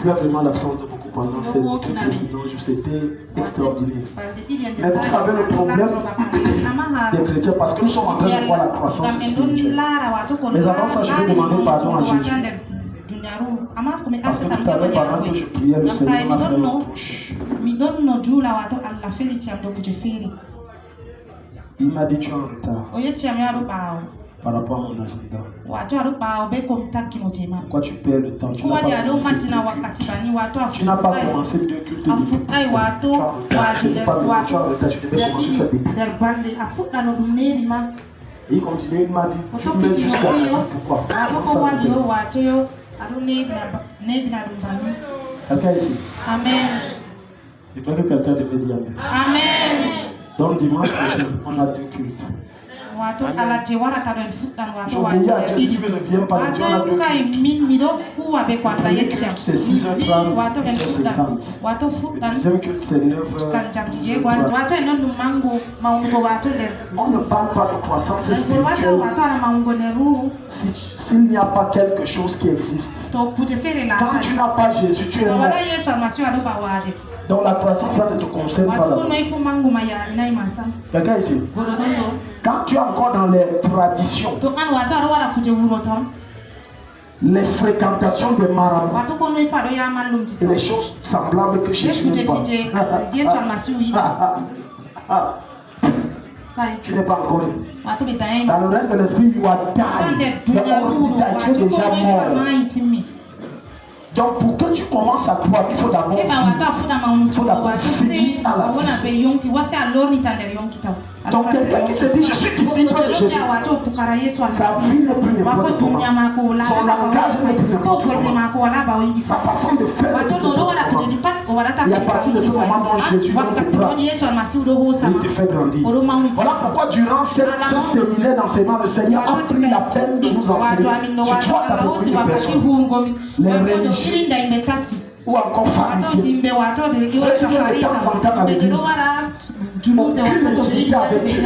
Tu as vraiment l'absence de beaucoup pendant ces deux précédents jours. C'était extraordinaire. Mais vous savez le problème des chrétiens, parce que nous sommes en train de voir la croissance spirituelle. Mais avant ça, je vais demander pardon à Jésus. Parce que tout à l'heure, pendant que je priais, le Seigneur m'a fait une touche. Il m'a dit tu es en retard par rapport à mon agenda. Pourquoi tu perds le temps? Tu n'as pas commencé deux cultes. Tu n'as pas commencé deux cultes. Tu es en retard, tu devais commencer ça depuis. Et il continue, il m'a dit tu mets jusqu'à pourquoi? Quelqu'un ici? Amen. Je crois que quelqu'un devait dire Amen. Amen. Donc dimanche prochain, on a deux cultes. J'obéis à Dieu, si tu ne viens pas, Dieu on a deux cultes. C'est 6h30, 8h50. Le deuxième culte, c'est 9h. On ne parle pas de croissance spirituelle s'il n'y a pas quelque chose qui existe. Quand tu n'as pas Jésus, tu es mort. Donc la croissance là ne te concerne pas. Quelqu'un ici? Quand tu es encore dans les traditions, les fréquentations des marabouts et les choses semblables que Jésus n'aime pas. Tu n'es pas encore né. Dans le règne de l'esprit, tu as tu es déjà mort. Donc pour que tu commences à croire, il faut d'abord finir à la vie. Donc quelqu'un qui se dit je suis disciple de Jésus, sa vie n'est plus n'importe comment, son langage n'est plus n'importe comment, sa façon de faire n'est plus n'importe comment. Et à partir de ce moment dont Jésus te prend, il te fait grandir. Voilà pourquoi durant ce séminaire d'enseignement, le Seigneur a pris la peine de nous enseigner sur trois catégories de personnes. Les religieux ou encore pharisiens, ceux qui viennent de temps en temps à l'église, aucune intimité avec Dieu,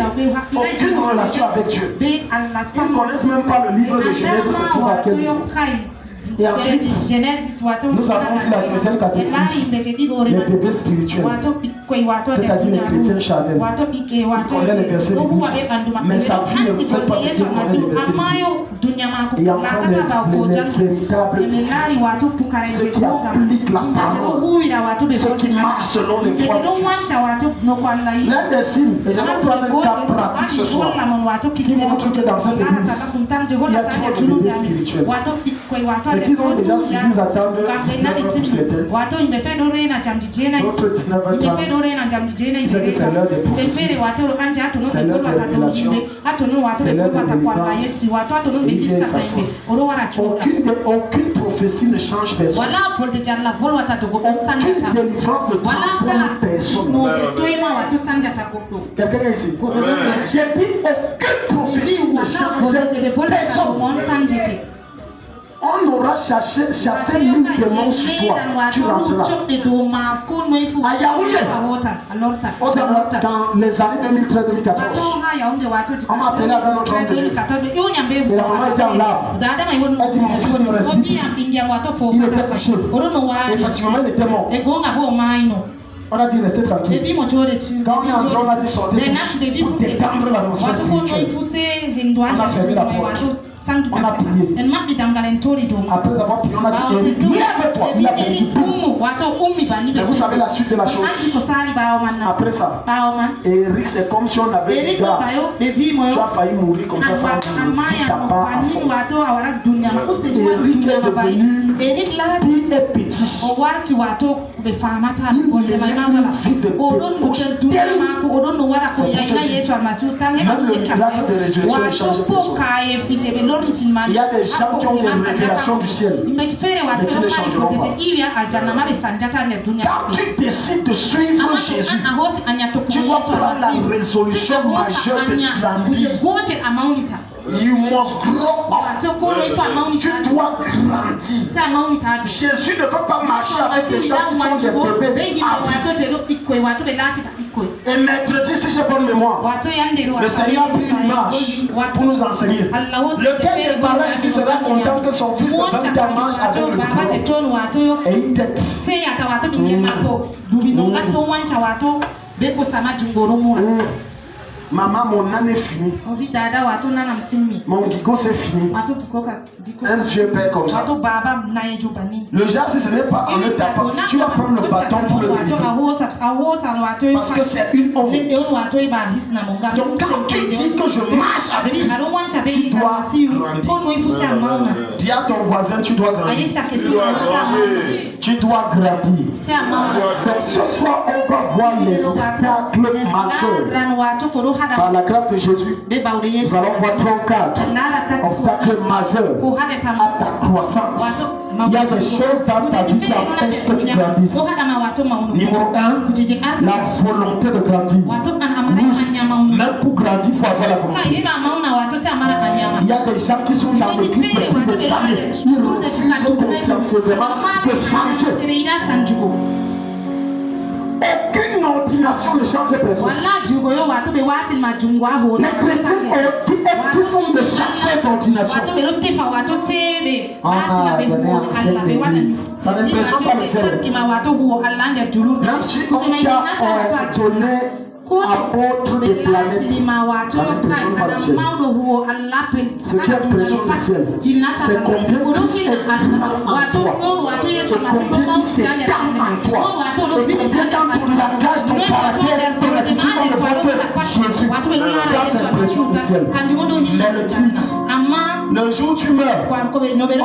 aucune relation avec Dieu. Ils ne connaissent même pas le livre de Genèse, c'est tout à quel niveau. Et ensuite, nous avons vu la deuxième catégorie, les bébés spirituels, c'est-à-dire les chrétiens charnels. Ils connaissent les versets bibliques, mais sa vie ne reflète pas ce qu'ils connaissent les versets bibliques. Et enfin, les véritables disciples, ceux qui appliquent la parole, ceux qui marchent selon les voies de Dieu. L'un des signes, et j'aimerais prendre un cas pratique ce soir, qui montre que dans cette église, il y a trop de bébés spirituels. C'est qu'ils ont déjà suivi attendre 19h pour certains, d'autres 19h30. C'est que c'est l'heure des prophéties, c'est l'heure des révélations, c'est l'heure des délivrances. Aucune prophétie ne change personne. Aucune délivrance ne transforme personne. Quelqu'un est ici? J'ai dit aucune prophétie ne change personne. On aura chassé 1000 démons sur toi. Tu rentreras. À Yaoundé, dans les années 2013-2014, on m'a appelé avec notre homme de Dieu. Et la maman était en larmes. Elle dit mon fils ne respire plus. Il était couché. Effectivement, il était mort. On a dit restez tranquille. Quand on est entré, on a dit sortez tous pour détendre l'atmosphère spirituelle. On a fermé la porte. On a prié. Après avoir prié, on a dit lève-toi. Il a dit mais vous savez la suite de la chose. Après ça, Eric, c'est comme si on avait dit gars, tu as failli mourir comme ça sans vie ta part à fond. Eric est devenu il est petit. Il est une vie de débauche tellement. Même le miracle de résurrection change de personne. Il y a des gens qui ont des révélations du ciel, mais qui ne changeront pas. Quand tu décides de suivre Jésus, tu dois prendre la résolution majeure de grandir. You must grow up. Tu dois grandir. Jésus ne veut pas marcher avec des gens qui sont des bébés. Et mercredi, si j'ai bonne mémoire, le Seigneur a pris une image pour nous enseigner. Lequel des parents ici sera content que son fils de 20 ans marche avec le bureau et il tête. Maman, mon âne est fini. Mon gigot c'est fini. Un vieux père comme ça. Le genre, si ce n'est pas en le tapant, si tu vas prendre le bâton pour le livrer. Parce que c'est une honte. Donc quand tu dis que je marche avec Christ, tu dois grandir. Dis à ton voisin, tu dois grandir. Tu dois grandir. Donc ce soir, on va voir les obstacles majeurs. Par la grâce de Jésus, nous allons voir 34 obstacles majeurs à ta croissance. Il y a des choses dans ta vie qui empêchent que tu grandisses. Numéro 1, la volonté de grandir. Même pour grandir, il faut avoir la volonté. Il y a des gens qui sont dans le vide depuis des années. Ils refusent consciencieusement de changer. Aucune ordination ne change personne. Les chrétiens qui sont des chasseurs d'ordination. Ça n'impressionne pas le ciel. Même si on t'a donné apôtre des planètes, ça n'impressionne pas le ciel. Ce qui impressionne le ciel, c'est combien Christ est grand en toi. C'est combien il s'étend en toi. Et combien dans ton langage, ton caractère, ton attitude, on ne voit que Jésus. Ça, c'est l'impression du ciel. Mais le titre, le jour où tu meurs, on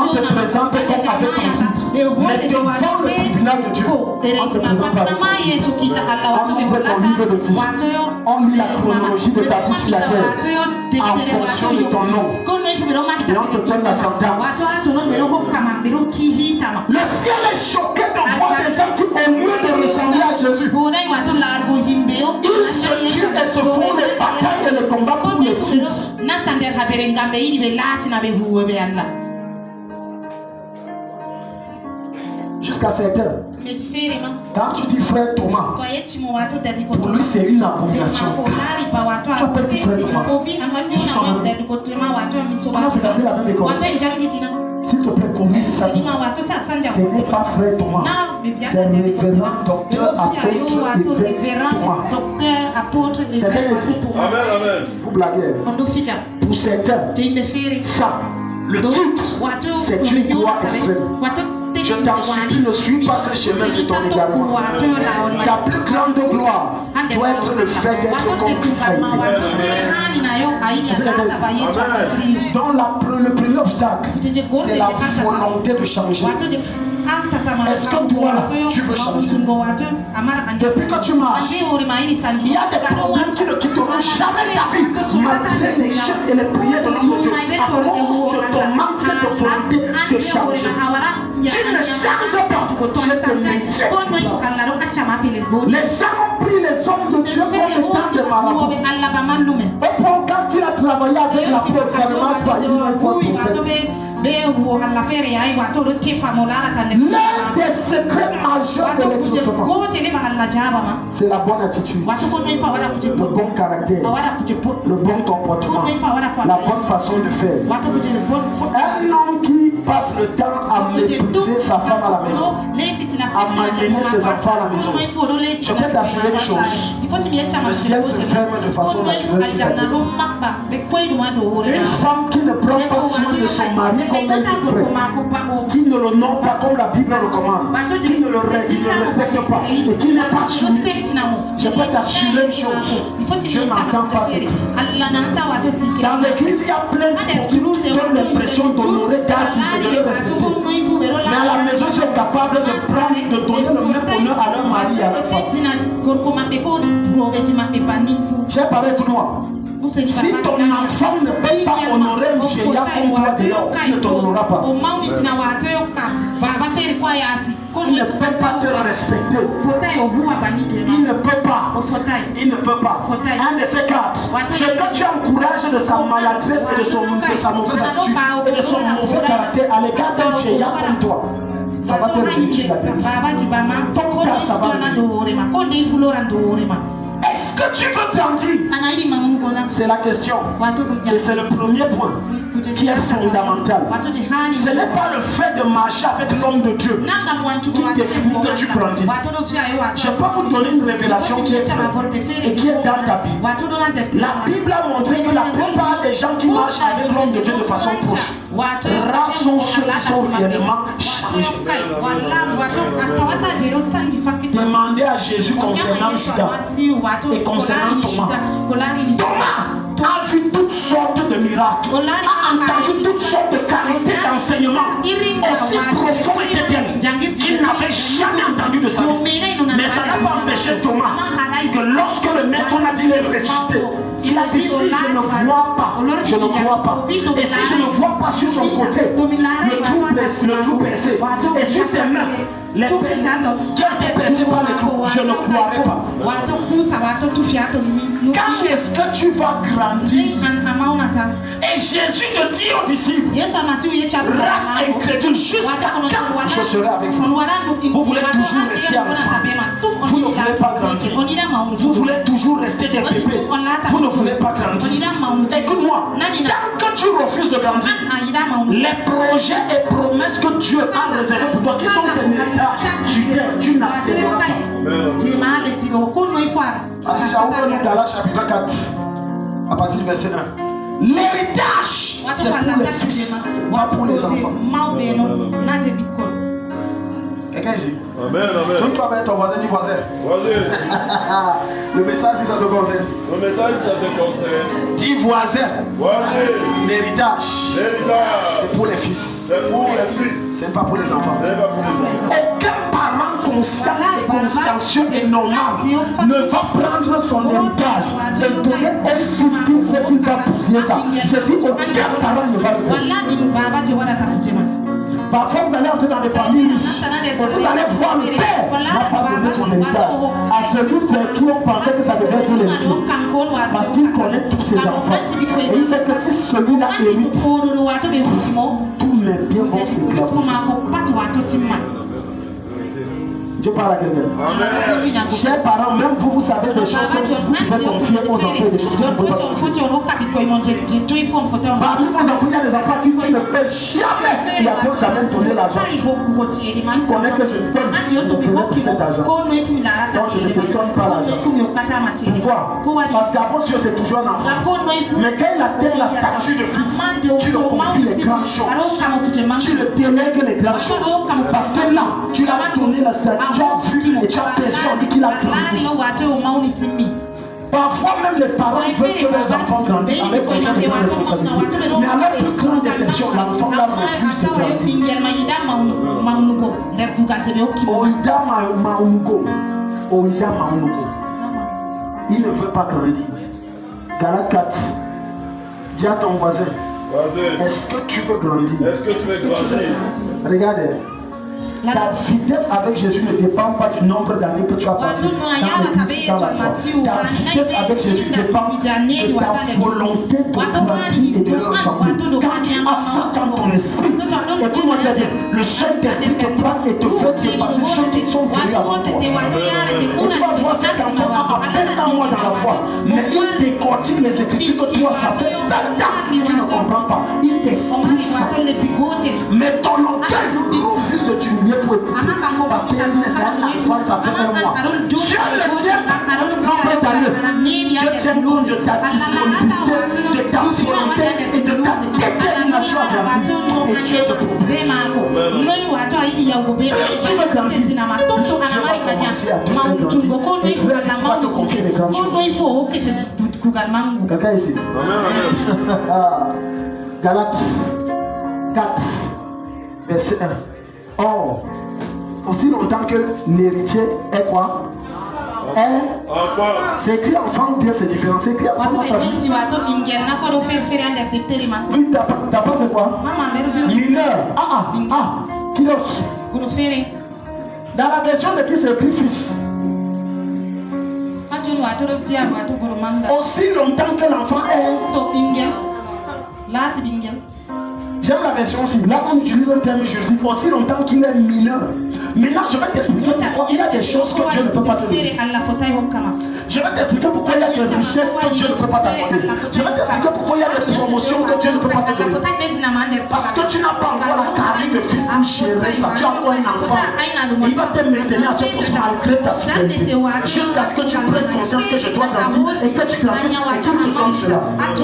te présente comme avec ton titre. Mais devant le tribunal de Dieu, on te présente avec ton titre. On ouvre ton livre de vie. On lit la chronologie de ta vie sur la terre en fonction de ton nom. Et on te donne la sentence. Le ciel est choqué de voir des gens qui, au lieu de ressembler à Jésus, ils se tuent et se font les batailles et les combats pour les titres. Jusqu'à 7 heures. Quand tu dis frère Thomas, pour lui c'est une abomination. Tu appelles frère Thomas. Je suis on a fréquenté la même école. S'il te plaît, corrige ça. Ce n'est pas frère Thomas. C'est révérend docteur apôtre évêque Thomas. Amen. Vous blaguez. Pour certains, ça, le titre, c'est une gloire extrême. Je t'en supplie, ne suis pas ce chemin de ton égarement. Ta plus grande gloire doit être le fait d'être comme Christ a été. Dans le premier obstacle, c'est la volonté de changer. Est-ce que toi, tu veux changer? Depuis que tu marches, il y a des problèmes qui ne quitteront jamais ta vie, malgré les chants et les prières de l'homme de Dieu, à cause de ton manque de volonté de changer. Tu ne changes pas, je te maintiens. Les gens ont pris les hommes de Dieu comme étant des marabouts. Et pour quand il a travaillé avec la preuve, ça ne marche pas, il faut être prophète. L'un des secrets majeurs de l'exaucement, c'est la bonne attitude, le bon caractère, le bon comportement, la bonne façon de faire. Un homme qui passe le temps à mépriser sa femme à la maison, à malmener ses enfants à la maison, je peux t'assurer une chose, le ciel se ferme de façon naturelle sur ta tête. Une femme qui ne prend pas soin de son mari comme elle devrait, qui ne l'honore pas comme la Bible recommande, qui ne le respecte pas et qui n'est pas soumis, je peux t'assurer une chose, Dieu n'entend pas ce cri. Dans l'église, il y a plein de gens qui donnent l'impression d'honorer Dieu et de le respecter. Mais à la maison, ils sont capables de donner le même honneur à leur mari et à leur femme. J'ai parlé avec moi. Si ton enfant ne peut pas honorer un vieillard comme toi dehors, il ne t'honorera pas. Il ne peut pas te respecter. Il ne peut pas. Il ne peut pas. Un de ces quatre. Ce que tu encourages de sa maladresse et de sa mauvaise attitude et de son mauvais caractère à l'égard d'un vieillard comme toi, ça va te revenir sur la tête. Ton cas, ça va revenir. Est-ce que tu veux grandir? C'est la question. Et c'est le premier point qui est fondamental. Ce n'est pas le fait de marcher avec l'homme de Dieu qui définit que tu grandis. Je peux vous donner une révélation qui est vraie et qui est dans ta Bible. La Bible a montré que la plupart des gens qui marchent avec l'homme de Dieu de façon proche, rares sont ceux qui sont réellement changés. Demandez à Jésus concernant Judas et concernant Thomas. Thomas a vu toutes sortes de miracles, a entendu toutes sortes de qualités d'enseignement aussi profonds et éternels qu'il n'avait jamais entendu de sa vie. Mais ça n'a pas empêché Thomas que lorsque le maître a dit les ressusciter, il a dit si je ne vois pas, je ne crois pas. Et si je ne vois pas sur son côté le trou percé et sur ses mains les peines qui ont été percées par les trous, je ne croirai pas. Quand est-ce que tu vas grandir? Et Jésus te dit aux disciples, reste incrédule jusqu'à quand je serai avec vous. Vous voulez toujours rester enfant. Vous ne voulez pas grandir. Vous voulez toujours rester des bébés. Vous ne voulez pas grandir. Écoute-moi, tant que tu refuses de grandir, les projets et promesses que Dieu a réservés pour toi, qui sont un héritage sur terre, tu n'accéderas pas. Dans la chapitre 4, à partir du verset 1. L'héritage, c'est pour les fils, pas pour les enfants. Quelqu'un ici? Amen, amen. Tourne-toi vers ton voisin, dis voisin. Le message, si ça te concerne. Le message, si ça te concerne. Dis voisin. Voisin. L'héritage, c'est pour les fils. C'est pour les fils. C'est pas pour les enfants. C'est pas pour les enfants. Aucun parent conscient et consciencieux et normal ne va prendre son héritage et donner un fils qui sait qu'il va pousser ça. Je dis aucun parent ne va le faire. Parfois vous allez entrer dans des familles riches et vous allez voir le père n'a pas donné son héritage à celui vers qui on pensait que ça devait être l'héritage. Parce qu'il connaît tous ses enfants. Et il sait que si celui-là hérite, tous les biens vont s'éclater. Dieu parle à quelqu'un. Chers parents, même vous, vous savez des choses que vous pouvez confier aux enfants, des choses que vous ne pouvez pas confier. Parmi vos enfants, il y a des enfants qui tu ne peux jamais, il n'y a pas jamais donné l'argent. Tu connais que je donne, je donne pour cet argent. Donc je ne te donne pas l'argent. Pourquoi? Parce qu'avant Dieu c'est toujours un enfant. Mais quand il atteint la statue de fils, tu le confies les grandes choses. Tu le délègues les grandes choses. Parce que là, tu l'as donné la statue. Tu as vu et tu as perçu en lui qu'il a grandi. Parfois même les parents veulent que leurs enfants grandissent avec conscience de leur responsabilité. Mais à leur plus grande déception, l'enfant là refuse de grandir. Oida Maunugo. Oida Maunugo. Il ne veut pas grandir. Galates 4. Dis à ton voisin. Est-ce que tu veux grandir? Est-ce que tu veux grandir? Regardez. Ta vitesse avec Jésus ne dépend pas du nombre d'années que tu as passé dans l'église, dans la foi. Ta vitesse avec Jésus dépend de ta volonté de grandir et de le ressembler. Quand tu as ça dans ton esprit, écoute-moi très bien, le Saint-Esprit te prend et te fait dépasser ceux qui sont venus avant toi. Et tu vas voir cet enfant à peine un mois dans la foi, mais il décortique les Écritures que toi, ça fait 20 ans, tu ne comprends pas. Il t'explique ça. Mais ton orgueil refuse de t'humilier pour écouter. Parce qu'il est un enfant, ça fait un mois. Dieu le tient compte d'année. Dieu tient compte de ta disponibilité, de ta volonté et de ta détermination à grandir. Et Dieu te propose. Si tu veux grandir, Dieu va commencer à te faire grandir. Et tu vas te confier les grandes choses. Quelqu'un ici? Galates 4, verset 1. Or, aussi longtemps que l'héritier est quoi? C'est écrit enfant ou bien c'est différent? C'est écrit enfant. Oui, t'as pas c'est quoi? Mineur. Qui d'autre? Dans la version de qui c'est écrit fils. Aussi longtemps que l'enfant est. J'aime la version aussi. Là, on utilise un terme juridique. Aussi longtemps qu'il est mineur. Maintenant, je vais t'expliquer pourquoi il y a des choses que Dieu ne peut pas te donner. Je vais t'expliquer pourquoi il y a des richesses que Dieu ne peut pas t'accorder. Je vais t'expliquer pourquoi il y a des promotions que Dieu ne peut pas te donner. Parce que tu n'as pas encore la carrière de fils pour gérer ça. Tu as encore un enfant. Il va te maintenir à ce poste malgré ta fidélité. Jusqu'à ce que tu prennes conscience que je dois grandir et que tu grandisses et qu'il te donne cela. Un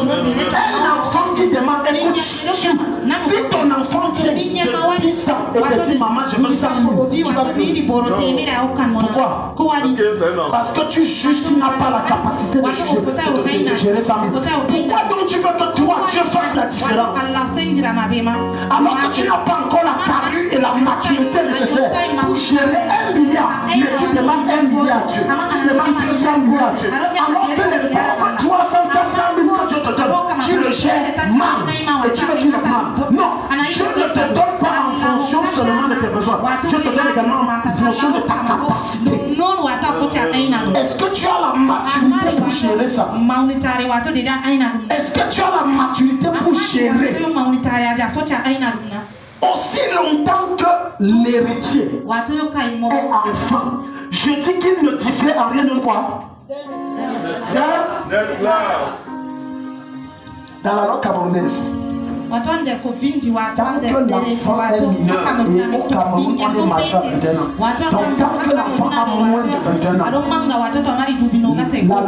enfant qui demande, écoute, si ton enfant vient de 10 ans et te dit maman je veux 100 000, tu vas lui dire pourquoi? Parce que tu juges qu'il n'a pas la capacité de gérer 100 000. Pourquoi donc tu veux que toi Dieu fasse la différence alors que tu n'as pas encore la carrure et la maturité nécessaire pour gérer 1 milliard? Mais tu demandes 1 milliard à Dieu, tu demandes 200 milliards à Dieu, alors que les pauvres 300, 400 000 que Dieu te donne, tu le gères mal et tu veux qu'il augmente. Non, Dieu ne te donne pas en fonction seulement de tes besoins. Dieu te donne également en fonction de ta capacité. Est-ce que tu as la maturité pour gérer ça? Est-ce que tu as la maturité pour gérer? Aussi longtemps que l'héritier est enfant, je dis qu'il ne diffère en rien de quoi? Dans la langue camerounaise. Tant que l'enfant est mineur et au Cameroun on est majeur maintenant. Donc tant que l'enfant a moins de 21 ans, la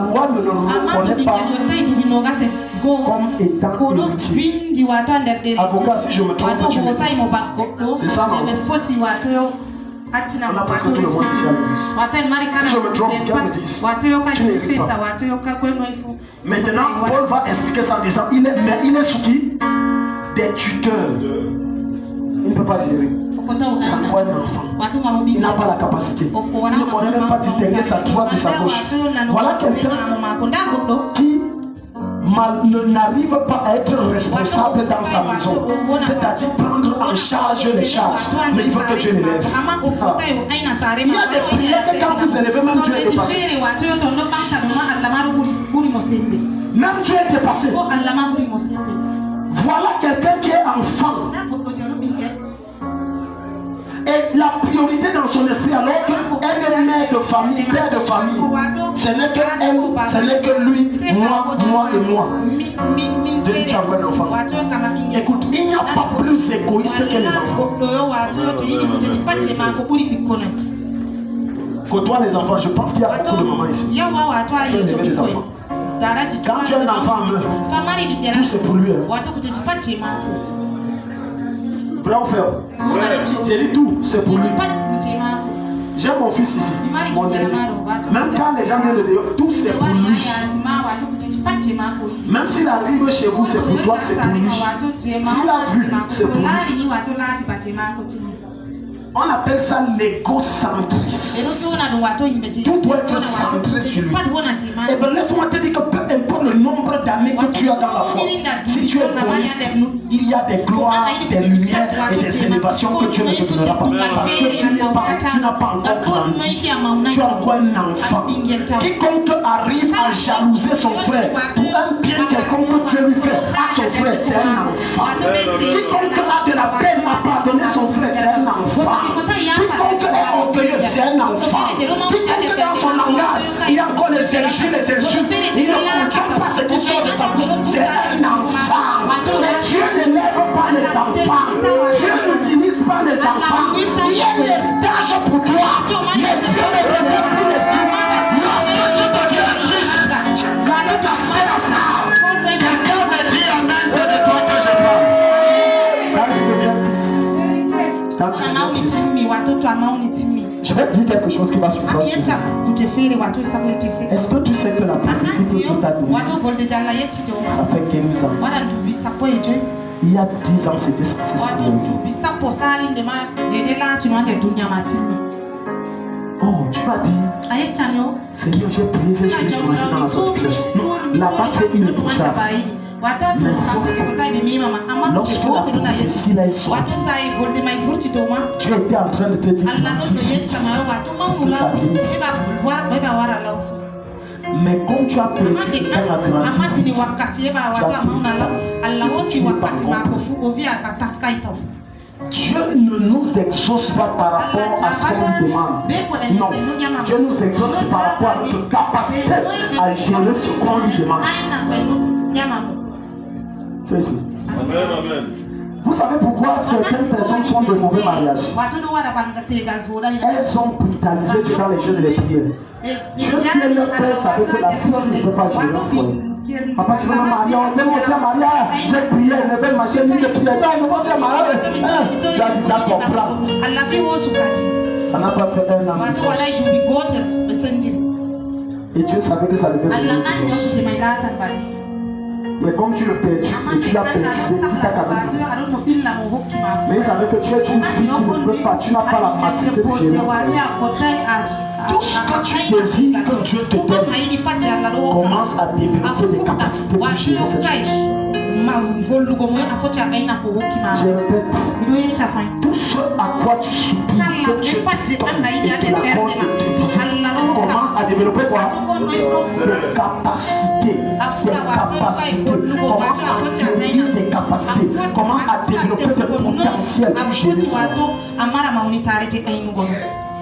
loi ne le reconnaît pas comme étant héritier. Avocat, si je me trompe, tu me dis. C'est ça, non? On a presque tout le monde ici à l'église. Si je me trompe, quelqu'un me dise, tu n'hérites pas. Maintenant, Paul va expliquer ça en disant, il est sous qui? Des tuteurs. Il ne peut pas gérer. C'est quoi un enfant? Il n'a pas la capacité. Il ne connaît même pas distinguer sa droite de sa gauche. Voilà quelqu'un qui n'arrive pas à être responsable dans sa maison, c'est-à-dire prendre en charge les charges, mais il faut que Dieu l'élève. Il y a des prières que quand vous élevez, même Dieu est dépassé. Même Dieu est dépassé. Voilà quelqu'un qui est enfant. Et la priorité dans son esprit, alors qu'elle est mère de famille, père de famille, ce n'est que elle, ce n'est que lui, moi et moi. De dire tu as un enfant. Écoute, il n'y a pas plus égoïste que les enfants. Côtoie les enfants, je pense qu'il y a beaucoup de mamans ici. Élever les enfants. Quand tu as un enfant, tout c'est pour lui. Bravo frère. J'ai dit tout, c'est pour lui. J'ai mon fils ici, mon dernier. Même quand les gens viennent de dehors, tout c'est pour lui. Même s'il arrive chez vous, c'est pour toi, c'est pour lui. S'il a vu, c'est pour lui. On appelle ça l'égocentrisme. Tout doit être centré sur lui. Et bien laisse-moi te dire que peu importe le nombre d'années que tu as dans la foi, si tu es égoïste, il y a des gloires, des lumières et des élévations que Dieu ne te donnera pas. Parce que tu n'as pas encore grandi. Tu es encore un enfant. Quiconque arrive à jalouser son frère pour un bien quelconque que Dieu lui fait à son frère, c'est un enfant. Quiconque a de la peine à pardonner son frère, c'est un enfant. Quiconque est orgueilleux, c'est un enfant. Quiconque dans son langage, il y a encore les injures, les insultes, il ne comprend pas ce qui sort de sa bouche, c'est un enfant. Et Dieu n'élève pas les enfants. Dieu n'utilise pas les enfants. Il y a un héritage pour toi, mais Dieu ne réserve plus les fils. Lorsque tu deviens juste, quand tu as fait ça, quelqu'un me dit amen, c'est de toi que je parle. Quand tu deviens fils, quand tu deviens fils, je vais te dire quelque chose qui va surprendre. Est-ce que tu sais que la prophétie que Dieu t'a donnée, ça fait 15 ans? Il y a 10 ans, c'était censé se réaliser. Oh, tu m'as dit, Seigneur, j'ai prié, j'ai suivi dans la circulation. Non, là-bas, tu es irréprochable. Mais sauf que lorsque la prophétie là est sortie, tu étais en train de te dire que ça vient. Mais comme tu as perdu le temps à grandir, tu as perdu le temps. Dieu ne nous exauce pas par rapport à ce qu'on nous demande. Non, Dieu nous exauce par rapport à notre capacité à gérer ce qu'on lui demande. C'est ici. Amen, amen. Vous savez pourquoi certaines personnes font de mauvais mariages? Elles ont brutalisé Dieu dans les jeux de les prières. Dieu qui est leur père savait que la fille ne peut pas gérer le foyer. Papa, je veux me marier, donne-moi aussi à marier. J'ai prié, ne veux ma chaîne, je prie. Donne-moi aussi à marier. Tu as dit d'accord, prends. Ça n'a pas fait un an. Et Dieu savait que ça devait venir. Mais comme tu le perds, et tu l'as perdu depuis ta cabine. Mais il savait que tu es une fille qui ne peut pas, tu n'as pas la maturité de gérer. Tout ce que tu désires que Dieu te donne, commence à développer des capacités pour gérer cette chose. Je répète, tout ce à quoi tu soupires, que Dieu te donne et te l'accorde de commence à développer quoi? Des capacités. Commence à acquérir des capacités. Commence à développer des potentiels pour gérer ça.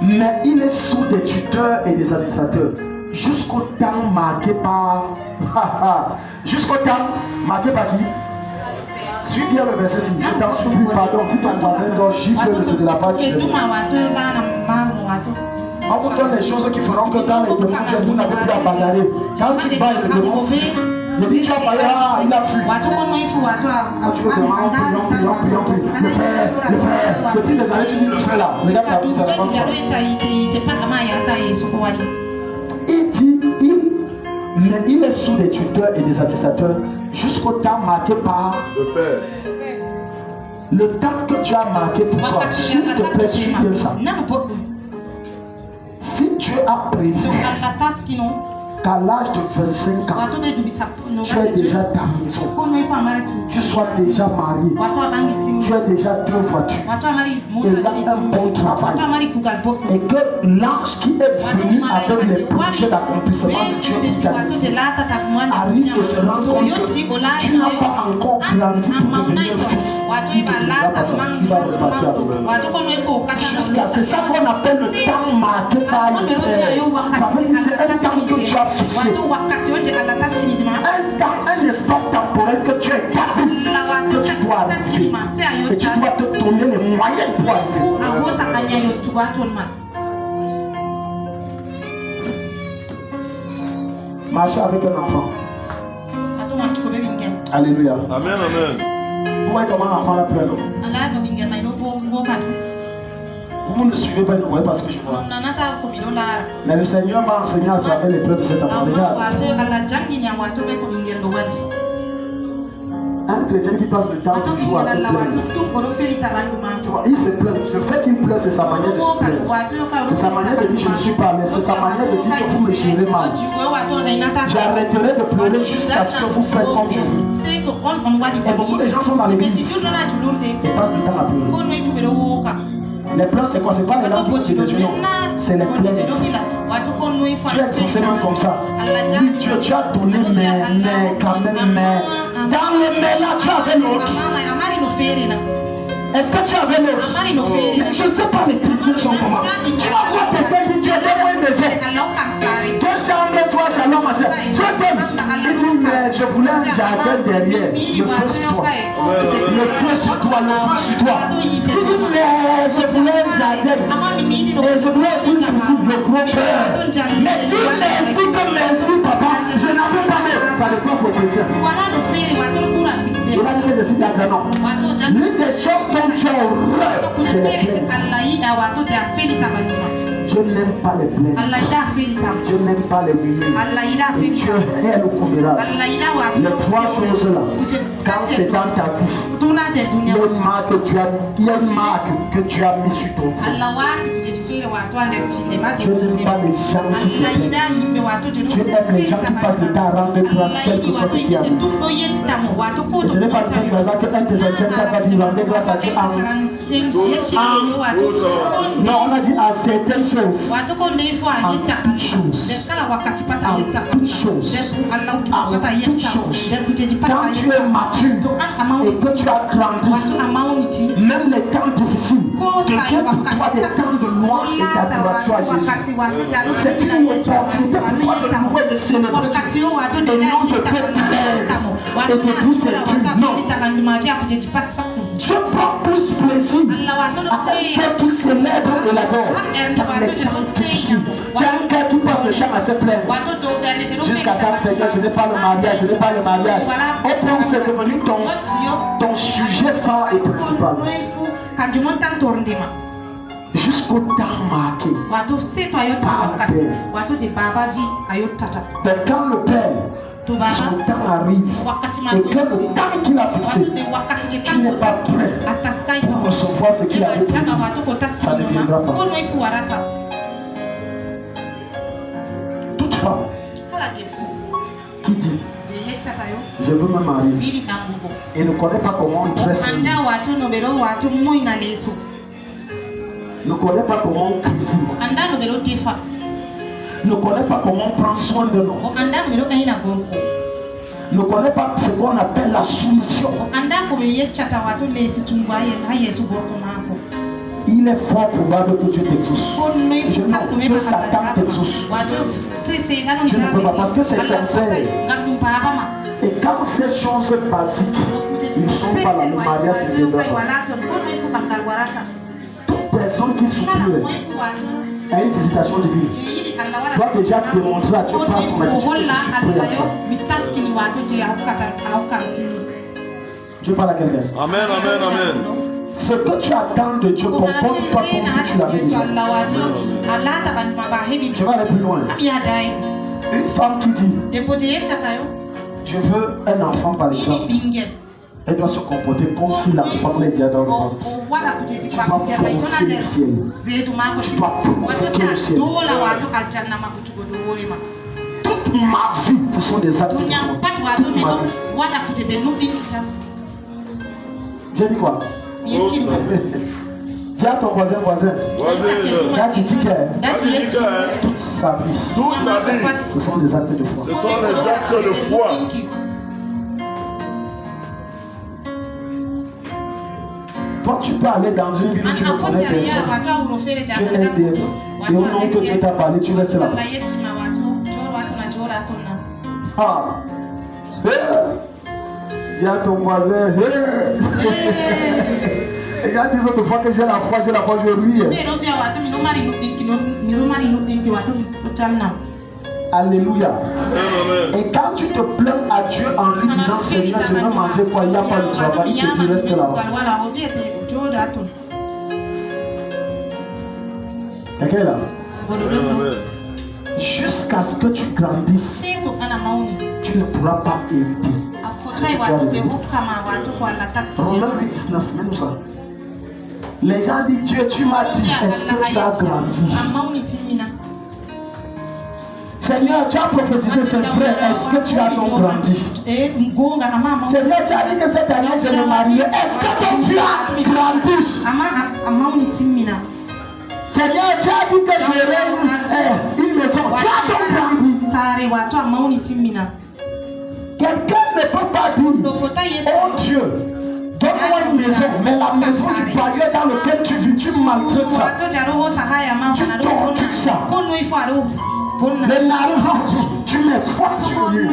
Mais il est sous des tuteurs et des administrateurs jusqu'au temps marqué par jusqu'au temps marqué par qui? Suis bien le verset 6. Je t'en supplie, pardon, si ton voisin doit gifler de la part du Seigneur. On vous donne des choses qui feront que dans les démons, vous n'avez plus à bagarrer. Quand tu bats le démon, il dit tu as parlé, il a fui. Tu veux seulement prions. Le frère. Depuis des années, tu dis le frère là. Regarde la vie, ça va pas. Il dit, mais il est sous des tuteurs et des administrateurs jusqu'au temps marqué par le Père. Le temps que tu as marqué pour toi, s'il te plaît, suis bien ça. Si Dieu a prévu qu'à l'âge de 25 ans, tu es déjà ta maison, tu sois déjà marié, tu as déjà 2 voitures, et là un bon travail, et que l'ange qui est venu avec les projets d'accomplissement de Dieu arrive et se rend compte que tu n'as pas encore grandi pour devenir fils. Il va repartir à jusqu'à c'est ça qu'on appelle le temps marqué par le Père. Ça veut dire c'est un temps que tu as fixé. Un temps, un espace temporel que tu es établi, que tu dois arriver. Et tu dois te donner les moyens pour arriver. Marcher avec un enfant. Alléluia. Amen, amen. Vous voyez comment un enfant a peur, non? Vous ne suivez pas, vous ne voyez pas ce que je vois. Mais le Seigneur m'a enseigné à travers les pleurs de cet enfant. Regarde. Un chrétien qui passe le temps toujours à se plaindre. Il se plaint. Le fait qu'il pleure, c'est sa manière de se plaindre. C'est sa manière de dire je ne suis pas l'aise. C'est sa manière de dire que vous me gérez mal. J'arrêterai de pleurer jusqu'à ce que vous faites comme je veux. Et beaucoup de gens sont dans l'église et passent le temps à pleurer. Les pleurs, c'est quoi? C'est pas les larmes qui te détruisent, non. C'est les plaintes. Tu es forcément comme ça. Oui, tu as donné, mais quand même, mais dans le mais là, tu avais l'autre. Est-ce que tu avais l'autre? Je ne sais pas, les chrétiens sont comment. Tu vas voir quelqu'un qui Dieu donne une maison. 2 chambres, 3 salons, machin. Dieu t'aime. Il dit, mais je voulais un jardin derrière. Le feu sur toi. Le feu sur toi, le feu sur toi. Il dit, mais je voulais un jardin. Et je voulais aussi une piscine de gros père. Mais dis merci que merci, papa. Je n'avais pas l'air. Ça le fait pour les chrétiens. Il a dit que je suis d'agrément. L'une des choses dont tu as horreur, c'est les plaintes. Dieu n'aime pas les plaintes. Dieu n'aime pas les murmures. Dieu hait le commérage. Les trois choses-là, quand c'est dans ta vie, il y a une marque que tu as mis sur ton front. Dieu n'aime pas les gens qui se plaignent. Dieu aime les gens qui passent le temps à rendre grâce, quel que soit ce qui arrive. Et ce n'est pas le fait que 1 Thessaloniciens 4 va dire rendre grâce à Dieu non, on a dit à certaines choses. En toutes choses. En toutes choses. En toutes choses. Quand tu es mature et que tu as grandi, même les temps difficiles, devient pour toi des temps de louange et d'adoration à Jésus. C'est une opportunité pour toi de louer, de célébrer et non de te plaindre et de dire c'est Dieu. Non. Dieu prend plus plaisir à un cœur qui célèbre et l'adore dans les temps difficiles. Un cœur qui passe le temps à se plaindre. Jusqu'à quand Seigneur, je n'ai pas le mariage, je n'ai pas le mariage. Au point où c'est devenu ton sujet phare et principal. Jusqu'au temps marqué par le Père. Quand le Père, son temps arrive et que le temps qu'il a fixé, tu n'es pas prêt pour recevoir ce qu'il a dit, ça ne viendra pas. Toute femme qui dit je veux me marier et ne connaît pas comment on dresse, ne connaît pas comment on cuisine, ne connaît pas comment on prend soin de nous, ne connaît pas ce qu'on appelle la soumission. Il est fort probable que Dieu t'exauce. Que Satan t'exauce. Tu ne peux pas parce que c'est ton frère. Et quand ces choses basiques ne sont pas là, le mariage ne viendra pas. Toute personne qui soupire à une visitation divine doit déjà démontrer à Dieu par son attitude que je suis prêt à ça. Dieu parle à quelqu'un. Amen, amen, amen. Ce que tu attends de Dieu, comporte-toi comme si tu l'avais déjà. Je vais aller plus loin. Une femme qui dit je veux un enfant par exemple, elle doit se comporter comme si l'enfant l'est déjà dans le ventre. Tu dois foncer le ciel. Tu dois provoquer le ciel. Toute ma vie, ce sont des actes de foi. Toute ma vie. J'ai dit quoi? Dis à ton voisin, tu dis que toute sa vie, ce sont des actes de foi. Ce sont des actes de foi. Toi, tu peux aller dans une ville où tu ne connais personne. Tu es SDF. Et au nom que Dieu t'a parlé, tu restes là. Ah. Dis à ton voisin, et quand ils disent autrefois que j'ai la foi, je ris. Alléluia. Et quand tu te plains à Dieu en lui disant Seigneur, je veux manger quoi, il n'y a pas de travail, il te dit reste là. Quelqu'un est là? Jusqu'à ce que tu grandisses, tu ne pourras pas hériter. Romains 8, 19, mets-nous ça. Les gens disent Dieu, tu m'as dit, est-ce que tu as grandi? Seigneur, tu as prophétisé cette frère, est-ce que tu as donc grandi? Seigneur, tu as dit que cette année je me marie, est-ce que donc tu as grandi? Seigneur, tu as dit que j'aurais une maison, tu as donc grandi? Quelqu'un ne peut pas dire, oh Dieu, donne-moi une maison, mais la maison du bailleur dans lequel tu vis, tu maltraites ça. Tu tortures ça. Les narins, tu mets foi sur le mur.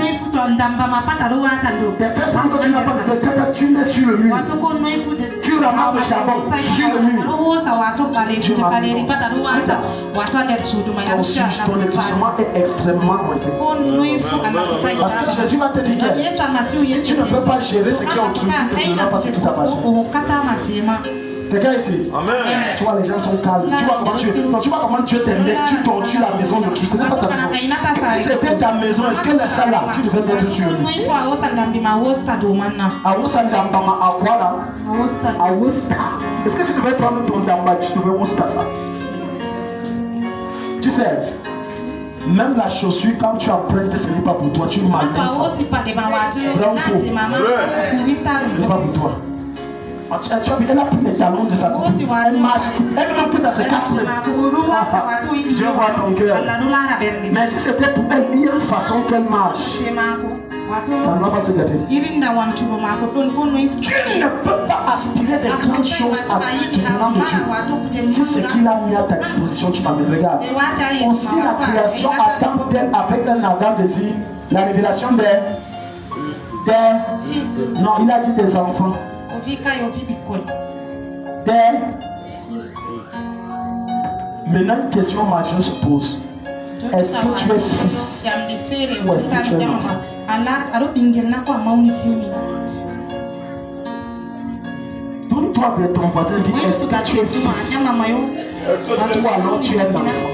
Tes fesses, quand tu n'as pas de tes cadeaux, tu mets sur le mur. Tu ramasses le charbon sur le mur. Ton exaucement est extrêmement lointain. Parce que Jésus va te dire que si tu ne peux pas gérer ce qui est autour, tu ne peux pas ce qui t'appartient. Quelqu'un ici? Amen. Tu vois, les gens sont calmes. Tu vois comment tu t'indexes, tu tortures la maison de tu. Ce n'est pas ta maison. Si c'était ta maison, est-ce que la salle là, tu devais mettre sur lui? Est-ce que tu devais prendre ton damba, tu devais osta ça? Tu sais, même la chaussure, quand tu empruntes, ce n'est pas pour toi, tu maltraites ça. Vrai ou faux? Ce n'est pas pour toi. Tu as vu, elle a pris les talons de sa copine. Elle marche, elle demande que ça se casse même. Dieu voit ton cœur. Mais si c'était pour elle, il y a une façon qu'elle marche. Ça ne doit pas se gâter. Tu ne peux pas aspirer des grandes choses à venant de Dieu. Si c'est qu'il a mis à ta disposition, tu m'amènes. Regarde. Aussi la création attend d'elle avec un ardent désir la révélation des fils. Non, il a dit des enfants. Maintenant, une question majeure se pose. Est-ce que tu es fils ou est-ce que tu es enfant? Tourne-toi vers ton voisin et dis, est-ce que tu es fils? Ou alors tu es un enfant?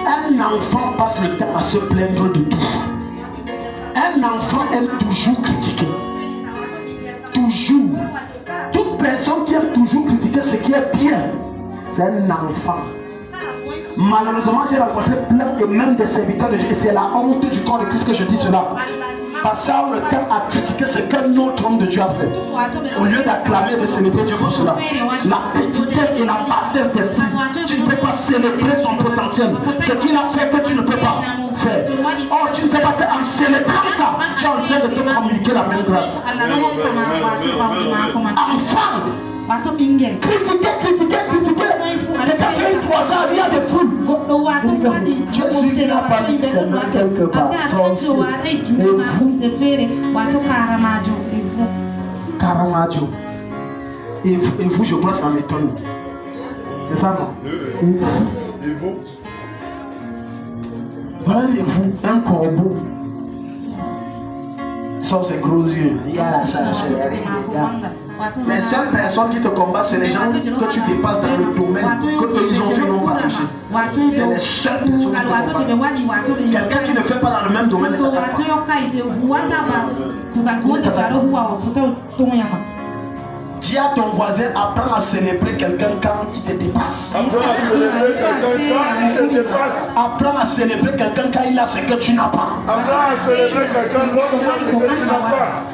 Un enfant passe le temps à se plaindre de tout. Un enfant aime toujours critiquer. Toujours. Toute personne qui aime toujours critiquer ce qui est bien, c'est un enfant. Malheureusement, j'ai rencontré plein et même des serviteurs de Dieu. Et c'est la honte du corps de Christ que je dis cela. Passer le temps à critiquer ce qu'un autre homme de Dieu a fait. Au lieu d'acclamer et de célébrer Dieu pour cela. La petitesse et la bassesse d'esprit. Tu ne peux pas célébrer son potentiel. Ce qu'il a fait que tu ne peux pas faire. Oh, tu ne sais pas qu'en célébrant ça, tu es en train de te communiquer la même grâce. Enfant! Critiquer. Quelqu'un fait une croisade, il y a des foules. Tu es sûr qu'il n'a pas mis ses mains quelque part. Karamadio. Et vous, je crois que ça m'étonne. C'est ça, non? Et vous. Voilà vous, un corbeau. Sauf ses gros yeux. Il y a la charge. Les seules personnes qui te combattent, c'est les gens que tu dépasses dans le domaine qu'ils ont fait non pas toucher. C'est les seules personnes qui te combattent. Quelqu'un qui ne fait pas dans le même domaine ne t'attaque pas. Dis à ton voisin, apprends à célébrer quelqu'un quand il te dépasse. Apprends à célébrer quelqu'un quand il a ce que tu n'as pas. Apprends à célébrer quelqu'un lorsque tu n'as pas.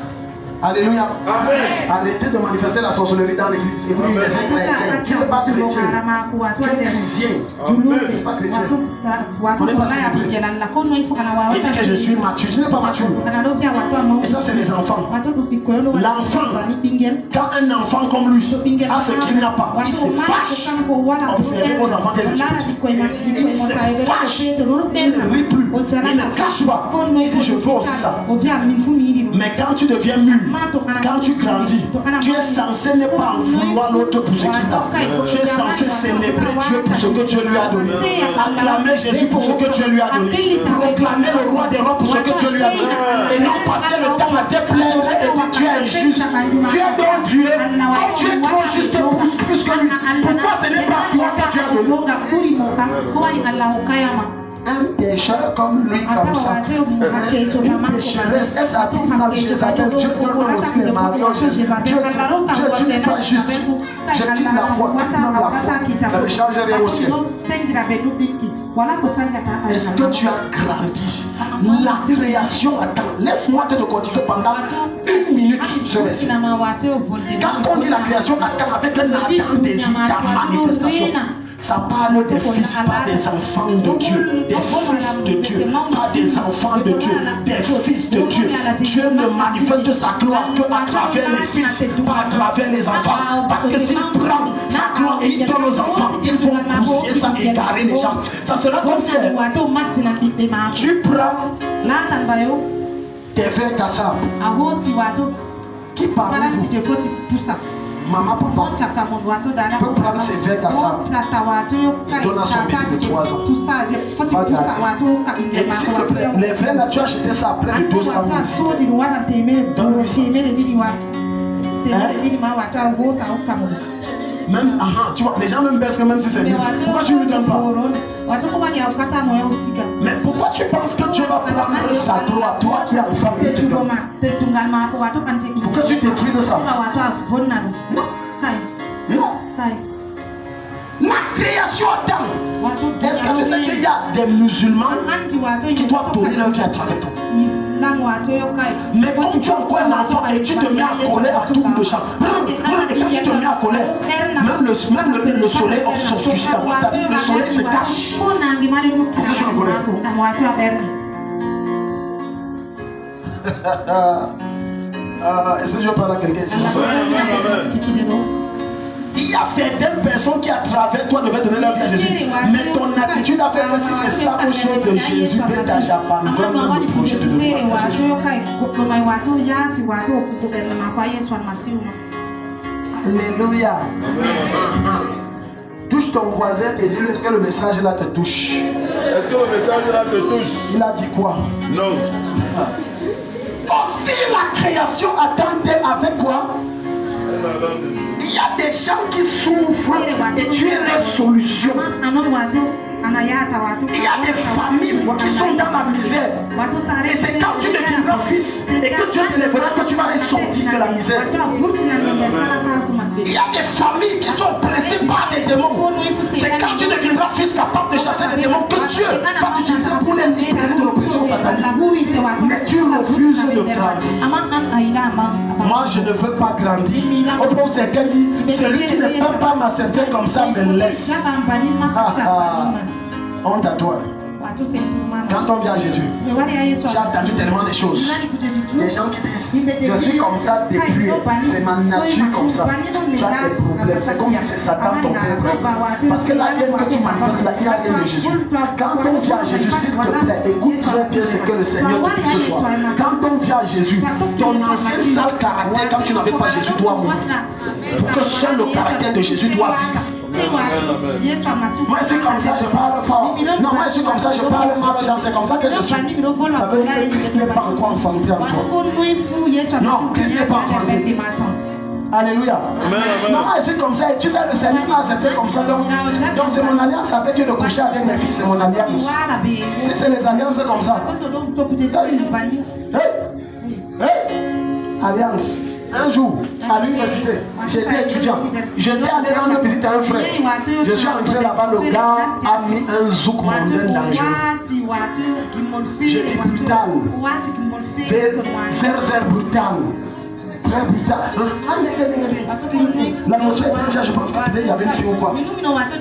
Alléluia. Amen. Arrêtez de manifester la sorcellerie dans l'église. Et vous dites, tu n'es pas chrétien. Tu es chrétien. Tu n'es pas chrétien. Tu n'es pas célébré. Il dit que je suis mature. Tu n'es pas mature. Et ça, c'est les enfants. L'enfant, quand un enfant comme lui a ce qu'il n'a pas, il se fâche. Observez vos enfants des petits. Il se fâche. Il ne rit plus. Il ne cache pas. Il dit, je veux aussi ça. Mais quand tu deviens mûr, quand tu grandis, tu es censé ne pas en vouloir l'autre pour ce qu'il a. Tu es censé célébrer Dieu pour ce que Dieu lui a donné. Acclamer Jésus pour ce que Dieu lui a donné. Proclamer le roi des rois pour ce que Dieu lui a donné. Et non passer le temps à te plaindre et dire tu es injuste. Tu es donc Dieu. Comme tu es trop juste plus que lui. Pourquoi ce n'est pas toi que tu as donné? Un pécheur comme lui, comme ça, une pécheresse, elle s'habille mal Jézabel. Dieu donne aussi les mariages. Dieu, tu n'es pas juste. Je quitte la foi, même la foi. Ça ne change rien au ciel. Est-ce que tu as grandi? La création attend. Laisse-moi te continuer pendant 1 minute sur les cieux. Quand on dit la création attend avec un ardent désir ta manifestation, ça parle des fils, pas des enfants de Dieu. Des fils de Dieu, pas des enfants de Dieu. Des fils de Dieu. Dieu ne manifeste sa gloire que à travers les fils, pas à travers les enfants. Parce que s'il prend sa gloire et il donne aux enfants, ils vont pousser ça et égarer les gens. Ça sera comme si tu prends tes verres cassables qui parlent. Maman, papa peut prendre ses verres cassables. Il donne à son bébé de 3 ans. Et s'il te plaît, les verres là, tu as acheté ça après de 200 000. Donne-lui ça. Même, tu vois, les gens même baissent même si c'est bien. Pourquoi tu ne lui donnes pas? Mais pourquoi tu penses que Dieu va prendre sa gloire, toi qui es enfant et te donne? Pourquoi tu détruises ça? Non. Non. La création attend. Est-ce que tu sais qu'il y a des musulmans qui doivent donner leur vie à travers toi? Mais quand tu es encore un enfant et tu te mets à colère à tout bout de champ, même quand tu te mets à colère, même le soleil s'obscurcit à droite, le soleil se cache. Est-ce que je suis en colère? Est-ce que je veux parler à quelqu'un ici ce soir? Il y a certaines personnes qui à travers toi devaient donner leur vie à Jésus. Mais ton attitude a fait que si c'est ça au chose de Jésus, peut-être j'abandonne le projet de devoir. Alléluia. Touche ton voisin et dis-lui, est-ce que le message là te touche? Est-ce que le message là te touche? Il a dit quoi? Non. Aussi la création attendait avec quoi? Il y a des gens qui souffrent et tu es leur solution. Il y a des familles qui sont dans la misère. Et c'est quand tu deviendras fils et que Dieu te lèvera que tu vas les sortir de la misère. Il y a des familles qui sont pressées par des démons. C'est quand tu deviendras fils capable de chasser des démons que Dieu va t'utiliser pour les libérer de l'oppression satanique. Mais tu refuses de grandir. Moi je ne veux pas grandir. Au point où certains disent, celui qui ne peut pas m'accepter comme ça me laisse. Honte à toi. Quand on vient à Jésus, j'ai entendu tellement de choses. Des gens qui disent, je suis comme ça depuis, c'est ma nature comme ça. Tu as des problèmes, c'est comme si c'est Satan ton père. Parce que la haine que tu manifestes là, il y a rien de Jésus. Quand on vient à Jésus, s'il te plaît, écoute très bien ce que le Seigneur te dit ce soir. Quand on vient à Jésus, ton ancien sale caractère, quand tu n'avais pas Jésus, doit mourir. Pour que seul le caractère de Jésus doit vivre. Moi je suis comme ça, je parle fort. Non, moi je suis comme ça, je parle mal aux gens, c'est comme ça que je suis. Ça veut dire que Christ n'est pas encore enfanté en toi. Non, Christ n'est pas enfanté. Alléluia. Non, moi je suis comme ça et tu sais le Seigneur m'a accepté comme ça. Donc c'est mon alliance avec Dieu de coucher avec mes filles, c'est mon alliance. Si c'est les alliances comme ça. Alliance. Un jour, à l'université, j'étais étudiant. J'étais allé rendre visite à un frère. Je suis entré là-bas, le gars a mis un zouk mondain dangereux. Je dis brutal. Zère brutal. Très brutal. L'atmosphère était déjà, je pense que peut-être il y avait une fille ou quoi.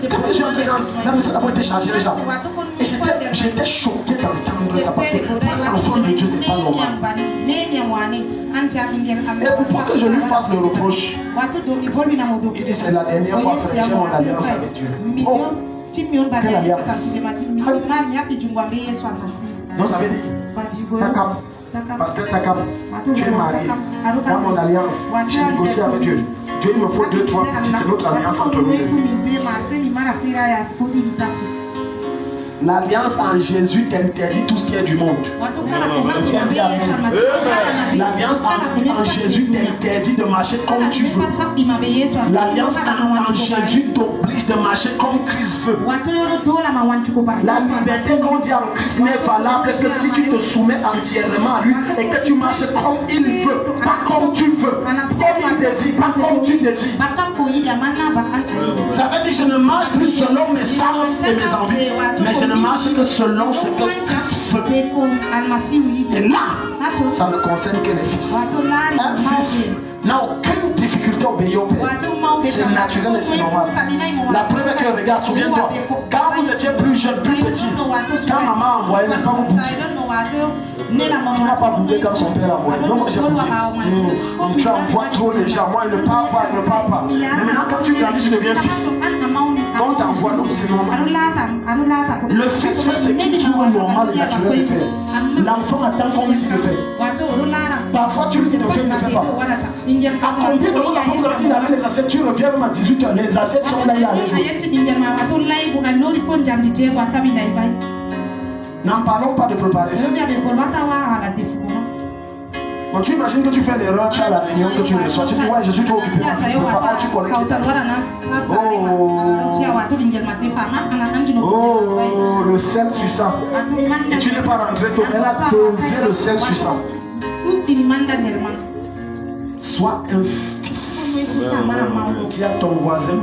Quand je suis entré, l'atmosphère d'abord été chargée déjà. Et j'étais choqué d'entendre ça parce que pour l'enfant de Dieu, c'est pas normal. Et pour que je lui fasse le reproche, il dit c'est la dernière fois que j'ai mon alliance avec Dieu. Oh, quelle alliance? Non, ça veut dire Takam, pasteur Takam, tu es marié. Dans mon alliance, j'ai négocié avec Dieu. Dieu, il me faut 2-3 petites, c'est notre alliance entre nous deux. L'alliance en Jésus t'interdit tout ce qui est du monde. L'alliance en Jésus t'interdit de marcher comme tu veux. L'alliance en Jésus t'oblige de marcher comme Christ veut. La liberté qu'on dit en Christ n'est valable que si tu te soumets entièrement à lui et que tu marches comme il veut, pas comme tu veux, comme il désire, pas comme tu désires. Ça veut dire que je ne marche plus selon mes sens et mes envies, mais je ne marche que selon ce que Christ veut. Et là, ça ne concerne que les fils. Un fils n'a aucune difficulté à obéir au Père. C'est naturel et c'est normal. La preuve est que, regarde, souviens-toi, quand vous étiez plus jeune, plus petit, quand maman a envoyé, n'est-ce pas, vous boudez. Qui n'a pas boudé quand son père a envoyé? Non, moi j'ai boudé. Tu envoies trop les gens. Moi, il ne parle pas, il ne parle pas. Mais maintenant, quand tu grandis, tu deviens fils. Quand on t'envoie, donc c'est normal. Le fils fait ce qu'il trouve normal et naturel de faire. L'enfant attend qu'on lui dit de faire. Parfois, tu lui dis de faire, il ne fait pas. À combien de vos enfants vous avez dit laver les assiettes? Tu reviens même à 18h, les assiettes sont là, il y a les jours. N'en parlons pas de préparer. Quand tu imagines que tu fais l'erreur, tu as la réunion que tu reçois, tu dis ouais, je suis trop occupé, tu connais qui oh, le sel suçant. Et tu n'es pas rentré tôt, elle a dosé le sel suçant. Sois un fils. Dis à ton voisin.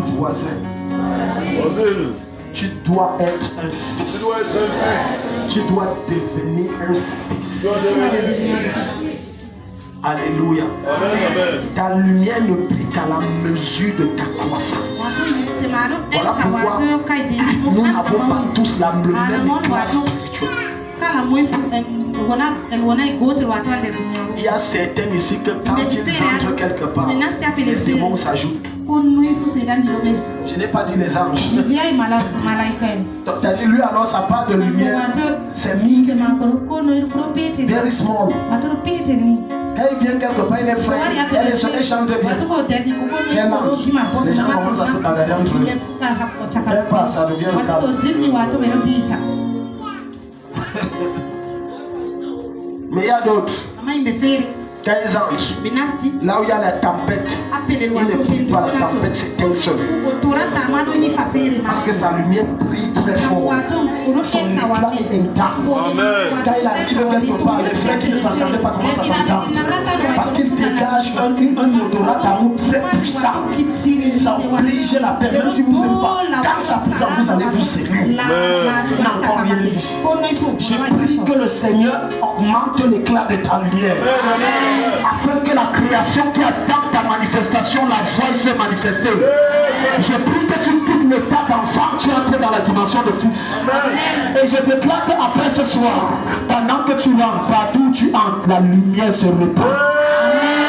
Tu dois être un fils. Tu dois devenir un fils. Alléluia. Ta lumière ne brille qu'à la mesure de ta croissance. Voilà pourquoi nous n'avons pas tous le même éclat spirituel. Il y a certains ici que quand ils entrent quelque part, les démons s'ajoutent. Je n'ai pas dit les anges. Tu as dit lui alors sa part de lumière, c'est minime. Very small. Quand il vient quelque part, il est frais, elle chante bien. Elle lance. Les gens commencent à se bagarrer entre eux. Elle passe, ça devient le cadre. Mais il y a d'autres. Quand ils entrent, là où il y a la tempête, ils ne brillent pas, la tempête s'éteint seule. Parce que sa lumière brille très fort. Son éclat est intense. Quand il arrive quelque part, les frères qui ne s'entendaient pas commencent à s'entendre. Parce qu'il dégage un odorat d'amour très puissant. Ça oblige la paix, même si vous n'aimez pas. Quand ça présente, vous allez vous séduire. Il n'a encore rien dit. Je prie que le Seigneur augmente l'éclat de ta lumière. Afin que la création qui attend ta manifestation, la joie se manifeste. Je prie que tu quittes l'état d'enfant, tu entres dans la dimension de fils. Et je déclare qu'après ce soir, pendant que tu rentres, partout où tu entres, la lumière se répand.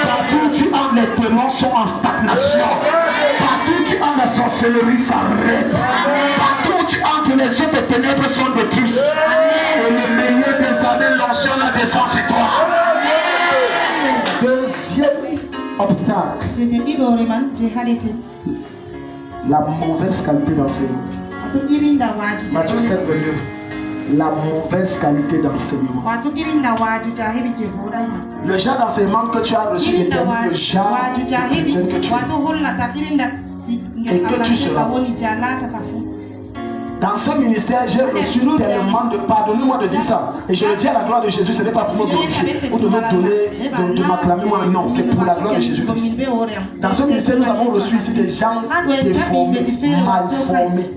Partout où tu entres, les démons sont en stagnation. Partout où tu entres, la sorcellerie s'arrête. Partout où tu entres, les yeux des ténèbres sont détruits. Et le milieu des années, l'onction la descend sur toi. Deuxième obstacle, la mauvaise qualité d'enseignement. Matthieu 7, 22. La mauvaise qualité d'enseignement. Le genre d'enseignement que tu as reçu détermine le genre de chrétien que tu es. Et que tu seras. Dans ce ministère, j'ai reçu tellement de... Pardonnez-moi de dire ça. Et je le dis à la gloire de Jésus, ce n'est pas pour me glorifier ou de me donner, de m'acclamer moi. Non, c'est pour la gloire de Jésus-Christ. Dans ce ministère, nous avons reçu ici des gens déformés, mal formés,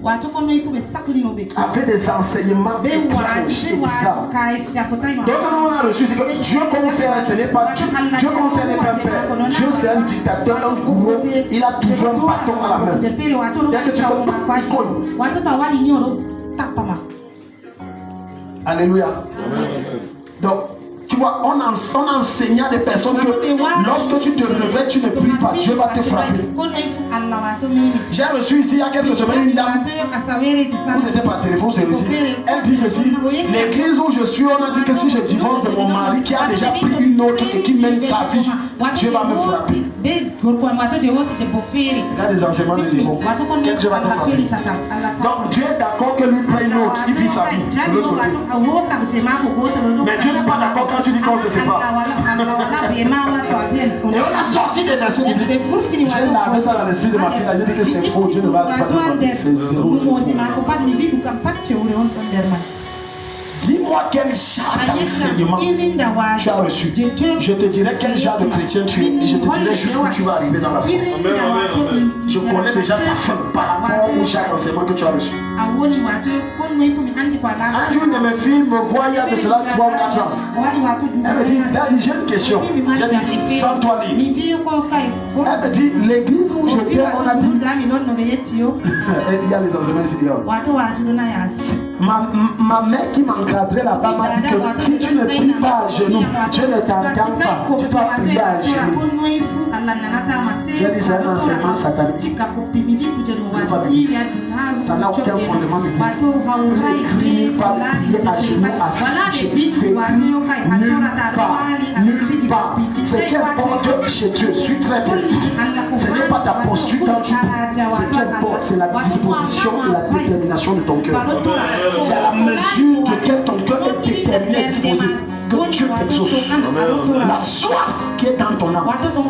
avec des enseignements étranges et bizarres. Donc, on a reçu, c'est que Dieu conseille, ce n'est pas Dieu. Dieu conseille n'est pas un père. Dieu, c'est un dictateur, un gourou. Il a toujours un bâton à la main. Dès que tu fais il colle. Alléluia. Donc, tu vois, on enseigne à des personnes que lorsque tu te réveilles, tu ne pries pas, Dieu va te frapper. J'ai reçu ici il y a quelques semaines une dame. Vous étiez par téléphone, c'est ici. Elle dit ceci: l'église où je suis, on a dit que si je divorce de mon mari qui a déjà pris une autre et qui mène sa vie, Dieu va me frapper. Il y a des enseignements de démons. Quel Dieu va te frapper? Donc Dieu est d'accord que lui prenne une autre, il vit sa vie de l'autre côté. Mais Dieu n'est pas d'accord quand tu dis qu'on se sépare. Et on a sorti des versets bibliques. J'ai lavé ça dans l'esprit de ma fille. J'ai dit que c'est faux. Dieu ne va pas te frapper. C'est zéro. Dis-moi quel genre d'enseignement tu as reçu. Je te dirai quel genre de chrétien tu es et je te dirai jusqu'où tu vas arriver dans la foi. Je connais déjà ta fin par rapport au genre d'enseignement que tu as reçu. Un jour, une de mes filles me voit il y a de cela 3 ou 4 ans. Elle me dit: Daddy, j'ai une question. J'ai dit: sans toi libre. Elle me dit: l'église où j'étais, on a dit. Il y a les enseignements ici dehors. Ma mère qui m'encadrait là-bas m'a dit que si tu ne pries pas à genoux, Dieu ne t'entend pas. Tu dois prier à genoux. J'ai dit: c'est un enseignement satanique. Ça n'a aucun fondement biblique. Il n'écrit nulle part prier à genoux assis. C'est nulle part. C'est quelle porte chez Dieu. Suis très bien. Ce n'est pas ta posture quand tu pries. C'est quelle porte. C'est la disposition et la détermination de ton cœur. C'est à la mesure de quel ton cœur est déterminé et disposé. que Dieu t'exauce. La soif qui est dans ton âme,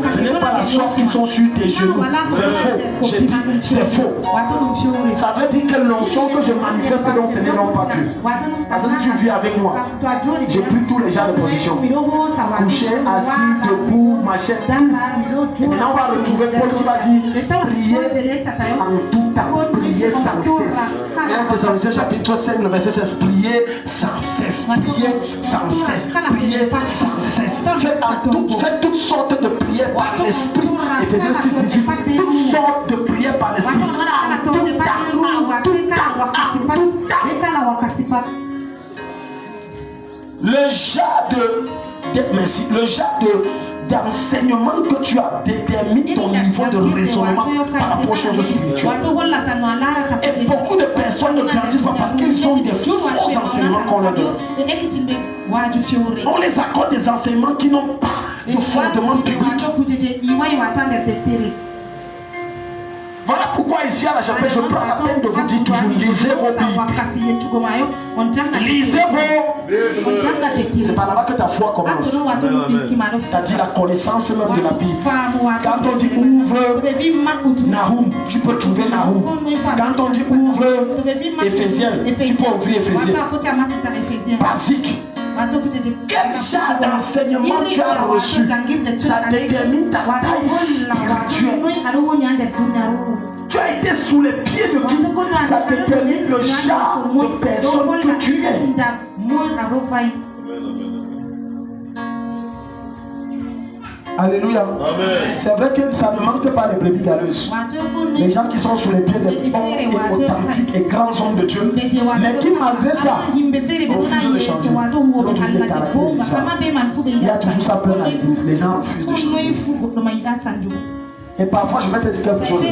ce n'est pas la soif qui sont sur tes genoux. C'est faux. J'ai dit, c'est faux. Ça veut dire que l'onction que je manifeste donc ce n'est non pas Dieu. Parce que si tu vis avec moi, j'ai pris tous les genres de positions. Couché, assis, debout, machin. Et maintenant on va retrouver Paul qui va dire prier en tout temps, prier sans cesse. 1 Thessaloniciens chapitre 5, le verset 16, prier sans cesse, prier sans cesse, prier sans cesse. Faites toutes sortes de prières par l'esprit. Éphésiens 6, 18, toutes sortes de prières par l'esprit. En tout temps. Le genre d'enseignement que tu as détermine ton niveau de raisonnement par rapport aux choses spirituelles. Et beaucoup de personnes ne grandissent pas parce qu'ils ont des faux enseignements qu'on leur donne. On les accorde des enseignements qui n'ont pas de fondement biblique. Voilà pourquoi ici à la chapelle, je prends la peine de vous dire toujours, lisez vos Bibles. Lisez vos... C'est par là-bas que ta foi commence. C'est-à-dire la connaissance même de la Bible. Quand on dit ouvre Nahum, tu peux trouver Nahum. Quand on dit ouvre Éphésiens, tu peux ouvrir Éphésiens. Basique. Quel genre d'enseignement tu as reçu, ça détermine ta taille spirituelle. Tu as été sous les pieds de qui, ça détermine le genre de personne que tu es. Alléluia. C'est vrai que ça ne manque pas les brebis galeuses. Les gens qui sont sous les pieds des bons et authentiques et grands hommes de Dieu, mais qui malgré ça refusent de changer. Ils ont toujours des caractères. Il y a toujours ça plein à l'église. Les gens refusent de changer. Et parfois, je vais te dire quelque chose.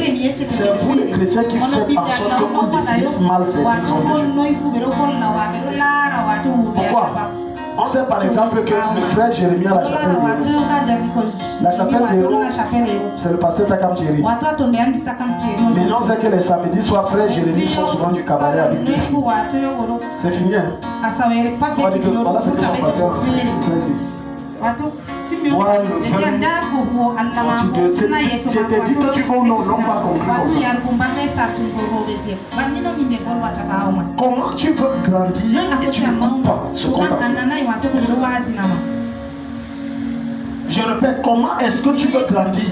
C'est vous les chrétiens qui faites en sorte qu'on définisse mal ces hommes de Dieu. Pourquoi? On sait par exemple que le frère Jérémie à la chapelle des héros. La chapelle des héros, c'est le pasteur Takam Thierry. Maintenant, on sait que les samedis soirs, frère Jérémie sont souvent du cabaret avec lui. C'est fini, hein? On va dire que voilà ce que son pasteur fait. C'est ça ici. Moi, le 20 je t'ai dit que tu vas non pas compris comme ça. Comment tu veux grandir et tu n'écoutes pas ce qu'on t'enseigne? Je répète, comment est-ce que tu veux grandir